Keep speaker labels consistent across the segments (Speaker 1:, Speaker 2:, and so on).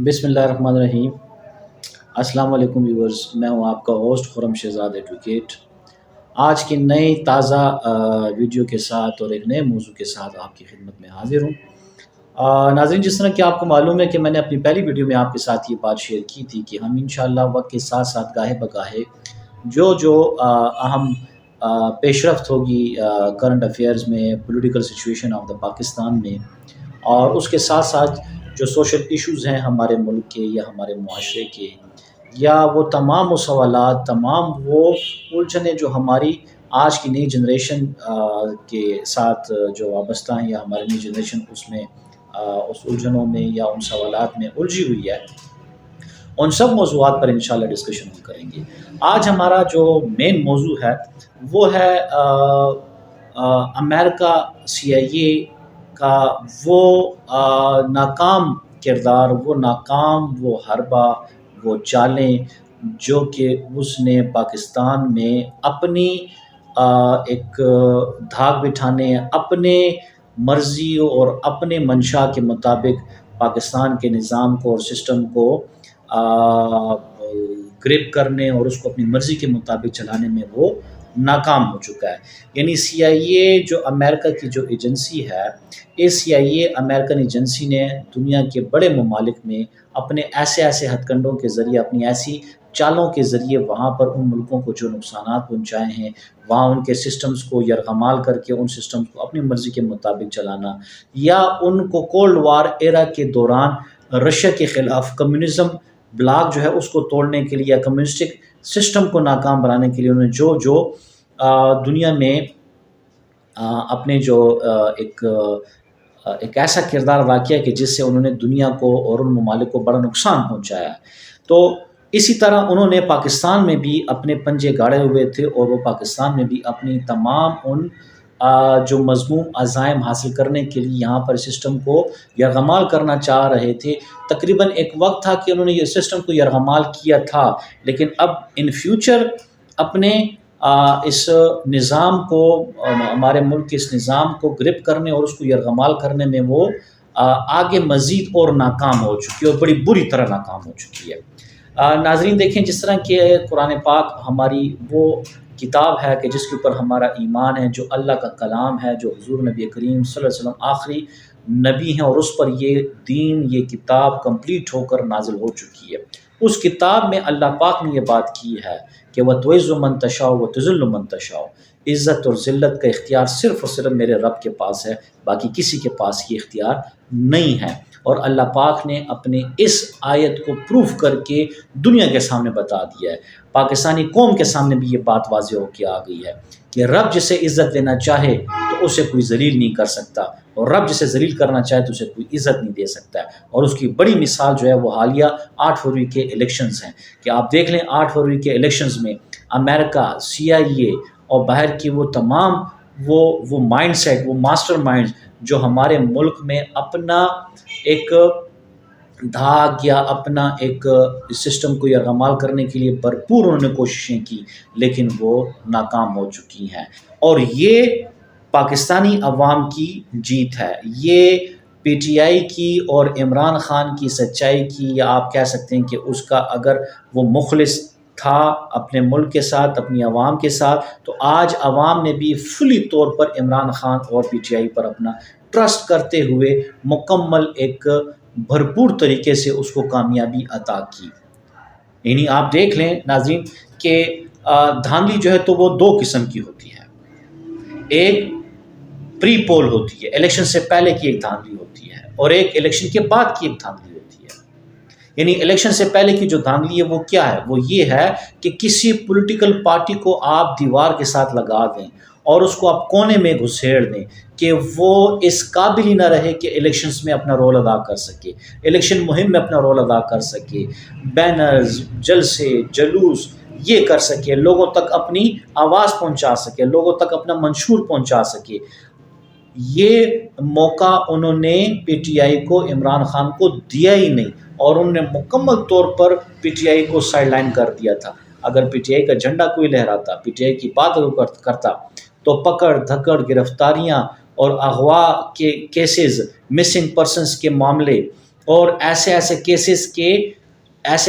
Speaker 1: بسم اللہ الرحمن الرحیم۔ السلام علیکم ویورز، میں ہوں آپ کا ہوسٹ خرم شہزاد ایڈوکیٹ۔ آج کی نئی تازہ ویڈیو کے ساتھ اور ایک نئے موضوع کے ساتھ آپ کی خدمت میں حاضر ہوں۔ ناظرین، جس طرح کہ آپ کو معلوم ہے کہ میں نے اپنی پہلی ویڈیو میں آپ کے ساتھ یہ بات شیئر کی تھی کہ ہم انشاءاللہ وقت کے ساتھ ساتھ گاہے بگاہے جو اہم پیش رفت ہوگی کرنٹ افیئرز میں، political situation of the Pakistan میں، اور اس کے ساتھ ساتھ جو سوشل ایشوز ہیں ہمارے ملک کے یا ہمارے معاشرے کے، یا وہ تمام وہ سوالات، تمام وہ الجھنیں جو ہماری آج کی نئی جنریشن کے ساتھ جو وابستہ ہیں، یا ہماری نئی جنریشن اس الجھنوں میں یا ان سوالات میں الجھی ہوئی ہے، ان سب موضوعات پر انشاءاللہ ڈسکشن ہم کریں گے۔ آج ہمارا جو مین موضوع ہے وہ ہے امریکہ سی آئی اے کا وہ ناکام کردار، وہ ناکام، وہ حربہ، وہ چالیں جو کہ اس نے پاکستان میں اپنی ایک دھاگ بٹھانے، اپنے مرضی اور اپنے منشا کے مطابق پاکستان کے نظام کو اور سسٹم کو گرپ کرنے اور اس کو اپنی مرضی کے مطابق چلانے میں وہ ناکام ہو چکا ہے۔ یعنی سی آئی اے جو امریکہ کی جو ایجنسی ہے، اس سی آئی اے امریکن ایجنسی نے دنیا کے بڑے ممالک میں اپنے ایسے ہتھ کنڈوں کے ذریعے، اپنی ایسی چالوں کے ذریعے وہاں پر ان ملکوں کو جو نقصانات پہنچائے ہیں، وہاں ان کے سسٹمز کو یرغمال کر کے ان سسٹمز کو اپنی مرضی کے مطابق چلانا، یا ان کو کولڈ وار ایرا کے دوران رشیا کے خلاف کمیونزم بلاک جو ہے اس کو توڑنے کے لیے یا کمیونسٹک سسٹم کو ناکام بنانے کے لیے انہوں نے جو دنیا میں اپنے جو ایک ایسا کردار ادا کیا کہ جس سے انہوں نے دنیا کو اور ان ممالک کو بڑا نقصان پہنچایا۔ تو اسی طرح انہوں نے پاکستان میں بھی اپنے پنجے گاڑے ہوئے تھے، اور وہ پاکستان میں بھی اپنی تمام ان جو مذموم عزائم حاصل کرنے کے لیے یہاں پر سسٹم کو یرغمال کرنا چاہ رہے تھے۔ تقریباً ایک وقت تھا کہ انہوں نے یہ سسٹم کو یرغمال کیا تھا، لیکن اب ان فیوچر اپنے اس نظام کو، ہمارے ملک کے اس نظام کو گرپ کرنے اور اس کو یرغمال کرنے میں وہ آگے مزید اور ناکام ہو چکی ہے، اور بڑی بری طرح ناکام ہو چکی ہے۔ ناظرین دیکھیں، جس طرح کہ قرآن پاک ہماری وہ کتاب ہے کہ جس کے اوپر ہمارا ایمان ہے، جو اللہ کا کلام ہے، جو حضور نبی کریم صلی اللہ علیہ وسلم آخری نبی ہیں، اور اس پر یہ دین، یہ کتاب کمپلیٹ ہو کر نازل ہو چکی ہے۔ اس کتاب میں اللہ پاک نے یہ بات کی ہے کہ وَتُعِزُّ مَن تَشَاءُ وَتُذِلُّ مَن تَشَاءُ، عزت اور ذلت کا اختیار صرف اور صرف میرے رب کے پاس ہے، باقی کسی کے پاس یہ اختیار نہیں ہے۔ اور اللہ پاک نے اپنے اس آیت کو پروف کر کے دنیا کے سامنے بتا دیا ہے، پاکستانی قوم کے سامنے بھی یہ بات واضح ہو کے آ گئی ہے کہ رب جسے عزت دینا چاہے تو اسے کوئی ذلیل نہیں کر سکتا، اور رب جسے ذلیل کرنا چاہے تو اسے کوئی عزت نہیں دے سکتا ہے۔ اور اس کی بڑی مثال جو ہے وہ حالیہ 8 فروری کے الیکشنز ہیں، کہ آپ دیکھ لیں 8 فروری کے الیکشنز میں امریکہ، سی آئی اے اور باہر کی وہ تمام وہ مائنڈ سیٹ، وہ ماسٹر مائنڈ جو ہمارے ملک میں اپنا ایک دھاگ یا اپنا ایک سسٹم کو یرغمال کرنے کے لیے بھرپور انہوں نے کوششیں کی، لیکن وہ ناکام ہو چکی ہیں۔ اور یہ پاکستانی عوام کی جیت ہے، یہ پی ٹی آئی کی اور عمران خان کی سچائی کی، یا آپ کہہ سکتے ہیں کہ اس کا اگر وہ مخلص تھا اپنے ملک کے ساتھ، اپنی عوام کے ساتھ، تو آج عوام نے بھی فلی طور پر عمران خان اور پی ٹی آئی پر اپنا ٹرسٹ کرتے ہوئے مکمل ایک بھرپور طریقے سے اس کو کامیابی عطا کی۔ یعنی آپ دیکھ لیں ناظرین کہ دھاندلی جو ہے تو وہ 2 قسم کی ہوتی ہے، ایک پری پول ہوتی ہے، الیکشن سے پہلے کی ایک دھاندلی ہوتی ہے، اور ایک الیکشن کے بعد کی ایک دھاندلی ہوتی ہے۔ یعنی الیکشن سے پہلے کی جو دھاندلی ہے وہ کیا ہے؟ وہ یہ ہے کہ کسی پولیٹیکل پارٹی کو آپ دیوار کے ساتھ لگا دیں اور اس کو آپ کونے میں گھسیڑ دیں کہ وہ اس قابل ہی نہ رہے کہ الیکشنز میں اپنا رول ادا کر سکے، الیکشن مہم میں اپنا رول ادا کر سکے، بینرز، جلسے، جلوس یہ کر سکے، لوگوں تک اپنی آواز پہنچا سکے، لوگوں تک اپنا منشور پہنچا سکے۔ یہ موقع انہوں نے پی ٹی آئی کو، عمران خان کو دیا ہی نہیں، اور انہوں نے مکمل طور پر پی ٹی آئی کو سائڈ لائن کر دیا تھا۔ اگر پی ٹی آئی کا جھنڈا کوئی لہراتا، پی ٹی آئی کی بات کرتا، تو پکڑ دھکڑ، گرفتاریاں اور اغوا کے کیسز، مسنگ پرسنز کے معاملے اور ایسے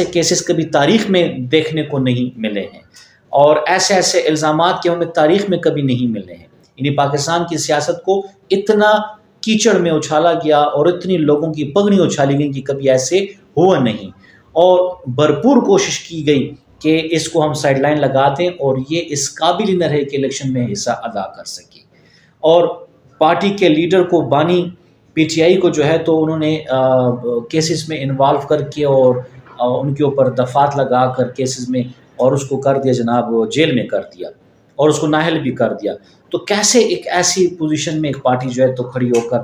Speaker 1: کیسز کبھی تاریخ میں دیکھنے کو نہیں ملے ہیں، اور ایسے الزامات کے ہمیں تاریخ میں کبھی نہیں ملے ہیں. یعنی پاکستان کی سیاست کو اتنا کیچڑ میں اچھالا گیا اور اتنی لوگوں کی پگڑی اچھالی گئی کہ کبھی ایسے ہوا نہیں، اور بھرپور کوشش کی گئی کہ اس کو ہم سائیڈ لائن لگا دیں اور یہ اس قابل ہی نہ رہے کہ الیکشن میں حصہ ادا کر سکے. اور پارٹی کے لیڈر کو، بانی پی ٹی آئی کو جو ہے تو انہوں نے کیسز میں انوالو کر کے اور ان کے اوپر دفعات لگا کر کیسز میں، اور اس کو کر دیا جناب جیل میں کر دیا، اور اس کو نااہل بھی کر دیا. تو کیسے ایک ایسی پوزیشن میں ایک پارٹی جو ہے تو کھڑی ہو کر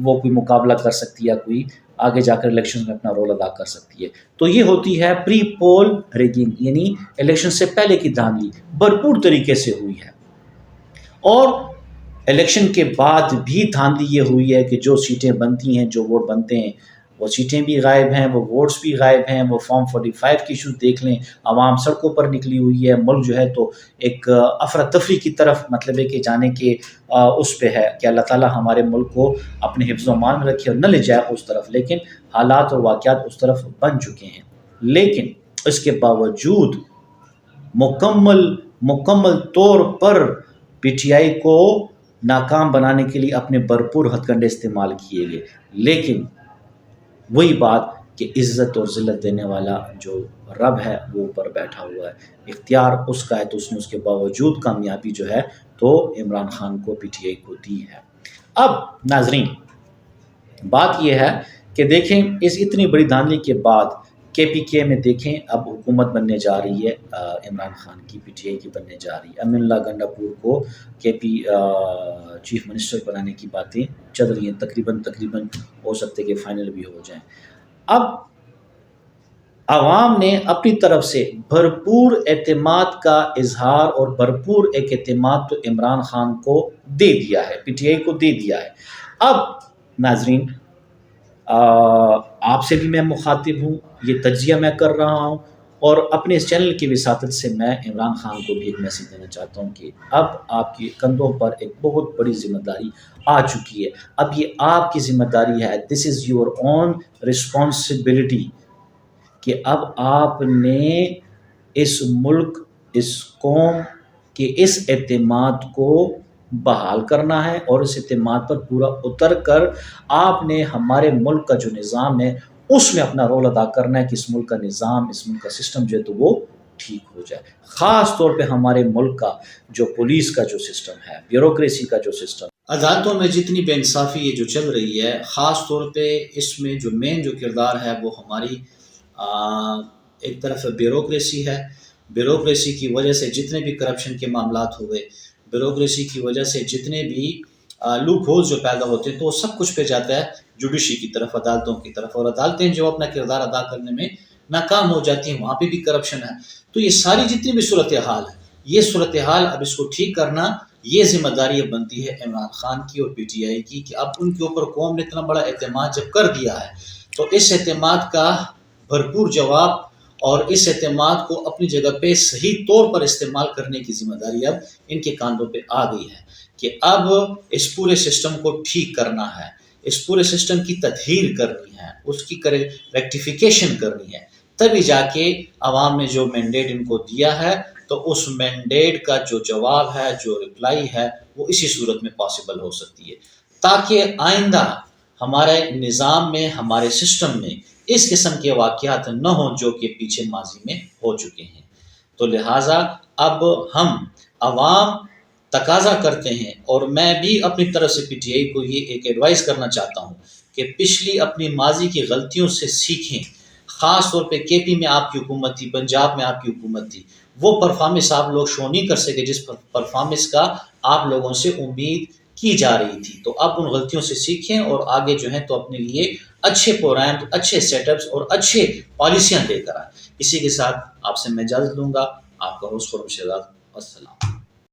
Speaker 1: وہ کوئی مقابلہ کر سکتی ہے، کوئی آگے جا کر الیکشن میں اپنا رول ادا کر سکتی ہے؟ تو یہ ہوتی ہے پری پول ریگنگ، یعنی الیکشن سے پہلے کی دھاندلی بھرپور طریقے سے ہوئی ہے. اور الیکشن کے بعد بھی دھاندلی یہ ہوئی ہے کہ جو سیٹیں بنتی ہیں، جو ووٹ بنتے ہیں، وہ سیٹیں بھی غائب ہیں، وہ ووٹس بھی غائب ہیں. وہ فارم 45 کی ایشوز دیکھ لیں، عوام سڑکوں پر نکلی ہوئی ہے، ملک جو ہے تو ایک افراتفری کی طرف مطلب ہے کہ جانے کے اس پہ ہے کہ اللہ تعالیٰ ہمارے ملک کو اپنے حفظ و امان میں رکھے اور نہ لے جائے اس طرف. لیکن حالات اور واقعات اس طرف بن چکے ہیں. لیکن اس کے باوجود مکمل طور پر پی ٹی آئی کو ناکام بنانے کے لیے اپنے بھرپور ہتھ کنڈے استعمال کیے گئے. لیکن وہی بات کہ عزت اور ذلت دینے والا جو رب ہے وہ اوپر بیٹھا ہوا ہے، اختیار اس کا ہے، تو اس نے اس کے باوجود کامیابی جو ہے تو عمران خان کو، پی ٹی آئی کو دی ہے. اب ناظرین بات یہ ہے کہ دیکھیں اس اتنی بڑی دھاندلی کے بعد کے پی کے میں دیکھیں اب حکومت بننے جا رہی ہے، عمران خان کی، پی ٹی آئی کی بننے جا رہی ہے. امین اللہ گنڈاپور کو کے پی چیف منسٹر بنانے کی باتیں چل رہی ہیں، تقریباً ہو سکتے کہ فائنل بھی ہو جائیں. اب عوام نے اپنی طرف سے بھرپور اعتماد کا اظہار اور بھرپور ایک اعتماد تو عمران خان کو دے دیا ہے، پی ٹی آئی کو دے دیا ہے. اب ناظرین آپ سے بھی میں مخاطب ہوں، یہ تجزیہ میں کر رہا ہوں، اور اپنے اس چینل کی وساطت سے میں عمران خان کو بھی ایک میسیج دینا چاہتا ہوں کہ اب آپ کے کندھوں پر ایک بہت بڑی ذمہ داری آ چکی ہے. اب یہ آپ کی ذمہ داری ہے، دس از یور اون رسپانسبلٹی، کہ اب آپ نے اس ملک، اس قوم کے اس اعتماد کو بحال کرنا ہے، اور اس اعتماد پر پورا اتر کر آپ نے ہمارے ملک کا جو نظام ہے اس میں اپنا رول ادا کرنا ہے کہ اس ملک کا نظام، اس ملک کا سسٹم جو ہے تو وہ ٹھیک ہو جائے. خاص طور پہ ہمارے ملک کا جو پولیس کا جو سسٹم ہے، بیوروکریسی کا جو سسٹم، عدالتوں میں جتنی بے انصافی یہ جو چل رہی ہے، خاص طور پہ اس میں جو مین جو کردار ہے وہ ہماری ایک طرف بیوروکریسی ہے. بیوروکریسی کی وجہ سے جتنے بھی کرپشن کے معاملات ہوئے، بیوروکریسی کی وجہ سے جتنے بھی لوپ ہولز جو پیدا ہوتے ہیں، تو وہ سب کچھ پہ جاتا ہے جوڈیشری کی طرف، عدالتوں کی طرف، اور عدالتیں جو اپنا کردار ادا کرنے میں ناکام ہو جاتی ہیں، وہاں پہ بھی کرپشن ہے. تو یہ ساری جتنی بھی صورتحال ہے، یہ صورتحال اب اس کو ٹھیک کرنا، یہ ذمہ داری اب بنتی ہے عمران خان کی اور پی ٹی آئی کی، کہ اب ان کے اوپر قوم نے اتنا بڑا اعتماد جب کر دیا ہے تو اس اعتماد کا بھرپور جواب اور اس اعتماد کو اپنی جگہ پہ صحیح طور پر استعمال کرنے کی ذمہ داری اب ان کے کاندھوں پہ آ گئی ہے، کہ اب اس پورے سسٹم کو ٹھیک کرنا ہے، اس پورے سسٹم کی تطہیر کرنی ہے، اس کی ریکٹیفیکیشن کرنی ہے. تبھی جا کے عوام نے جو مینڈیٹ ان کو دیا ہے تو اس مینڈیٹ کا جو جواب ہے، جو رپلائی ہے، وہ اسی صورت میں پاسبل ہو سکتی ہے، تاکہ آئندہ ہمارے نظام میں، ہمارے سسٹم میں اس قسم کے واقعات نہ ہوں جو کہ پیچھے ماضی میں ہو چکے ہیں. تو لہٰذا اب ہم عوام تقاضا کرتے ہیں، اور میں بھی اپنی طرف سے پی ٹی آئی کو یہ ایک ایڈوائز کرنا چاہتا ہوں کہ پچھلی اپنی ماضی کی غلطیوں سے سیکھیں. خاص طور پہ کے پی میں آپ کی حکومت تھی، پنجاب میں آپ کی حکومت تھی، وہ پرفارمنس آپ لوگ شو نہیں کر سکے جس پرفارمنس کا آپ لوگوں سے امید کی جا رہی تھی. تو اب ان غلطیوں سے سیکھیں اور آگے جو ہے تو اپنے لیے اچھے پروگرام، اچھے سیٹ اپس اور اچھے پالیسیاں لے کر آئیں. اسی کے ساتھ آپ سے میں اجازت لوں گا. آپ کا ہوسٹ خرم شہزاد. السلام.